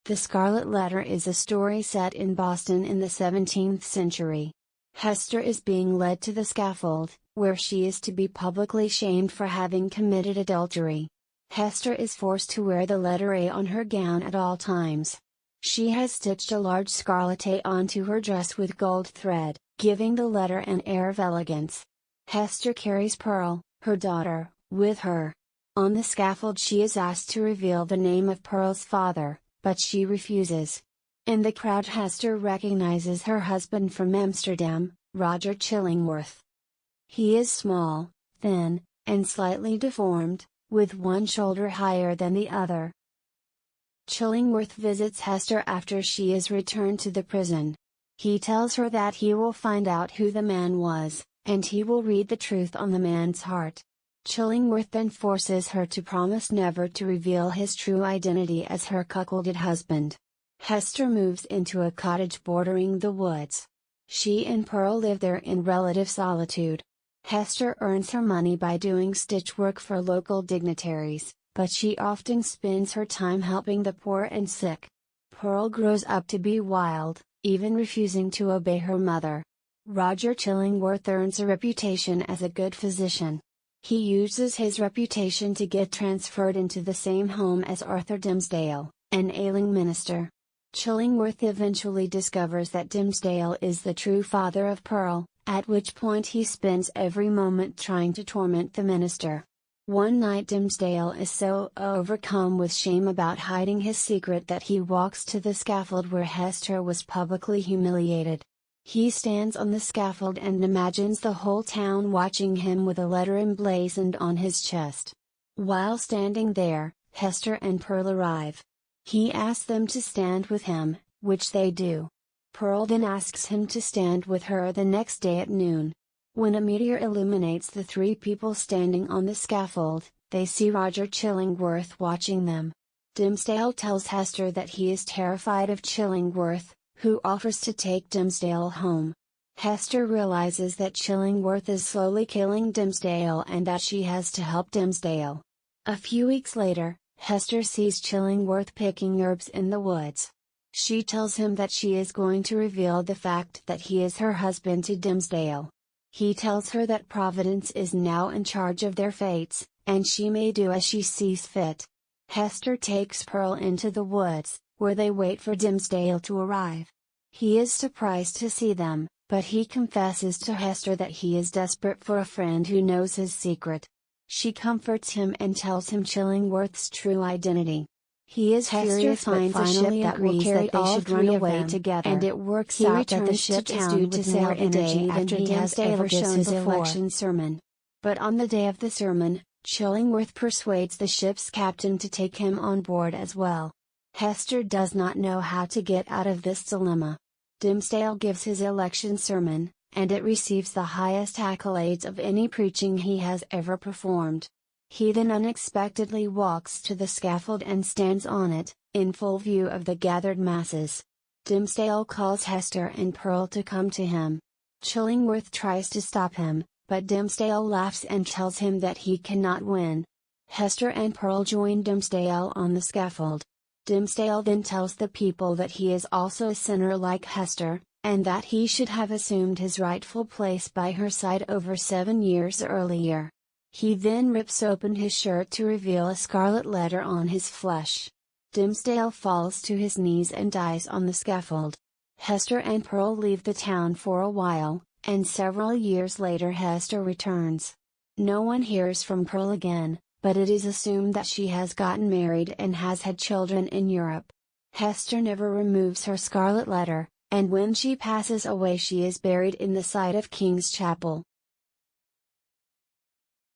The Scarlet Letter is a story set in Boston in the 17th century. Hester is being led to the scaffold, where she is to be publicly shamed for having committed adultery. Hester is forced to wear the letter A on her gown at all times. She has stitched a large scarlet A onto her dress with gold thread, giving the letter an air of elegance. Hester carries Pearl, her daughter, with her. On the scaffold she is asked to reveal the name of Pearl's father, but she refuses. In the crowd Hester recognizes her husband from Amsterdam, Roger Chillingworth. He is small, thin, and slightly deformed, with one shoulder higher than the other. Chillingworth visits Hester after she is returned to the prison. He tells her that he will find out who the man was, and he will read the truth on the man's heart. Chillingworth then forces her to promise never to reveal his true identity as her cuckolded husband. Hester moves into a cottage bordering the woods. She and Pearl live there in relative solitude. Hester earns her money by doing stitch work for local dignitaries, but she often spends her time helping the poor and sick. Pearl grows up to be wild, even refusing to obey her mother. Roger Chillingworth earns a reputation as a good physician. He uses his reputation to get transferred into the same home as Arthur Dimmesdale, an ailing minister. Chillingworth eventually discovers that Dimmesdale is the true father of Pearl, at which point he spends every moment trying to torment the minister. One night Dimmesdale is so overcome with shame about hiding his secret that he walks to the scaffold where Hester was publicly humiliated. He stands on the scaffold and imagines the whole town watching him with a letter emblazoned on his chest. While standing there, Hester and Pearl arrive. He asks them to stand with him, which they do. Pearl then asks him to stand with her the next day at noon. When a meteor illuminates the three people standing on the scaffold, they see Roger Chillingworth watching them. Dimmesdale tells Hester that he is terrified of Chillingworth, who offers to take Dimmesdale home. Hester realizes that Chillingworth is slowly killing Dimmesdale and that she has to help Dimmesdale. A few weeks later, Hester sees Chillingworth picking herbs in the woods. She tells him that she is going to reveal the fact that he is her husband to Dimmesdale. He tells her that Providence is now in charge of their fates, and she may do as she sees fit. Hester takes Pearl into the woods, where they wait for Dimmesdale to arrive. He is surprised to see them, but he confesses to Hester that he is desperate for a friend who knows his secret. She comforts him and tells him Chillingworth's true identity. He is furious but finally agrees that they should run away together, and it works out that the ship is due to sail the day after he has ever shown his election sermon. But on the day of the sermon, Chillingworth persuades the ship's captain to take him on board as well. Hester does not know how to get out of this dilemma. Dimmesdale gives his election sermon, and it receives the highest accolades of any preaching he has ever performed. He then unexpectedly walks to the scaffold and stands on it, in full view of the gathered masses. Dimmesdale calls Hester and Pearl to come to him. Chillingworth tries to stop him, but Dimmesdale laughs and tells him that he cannot win. Hester and Pearl join Dimmesdale on the scaffold. Dimmesdale then tells the people that he is also a sinner like Hester, and that he should have assumed his rightful place by her side over 7 years earlier. He then rips open his shirt to reveal a scarlet letter on his flesh. Dimmesdale falls to his knees and dies on the scaffold. Hester and Pearl leave the town for a while, and several years later Hester returns. No one hears from Pearl again, but it is assumed that she has gotten married and has had children in Europe. Hester never removes her scarlet letter, and when she passes away she is buried in the site of King's Chapel.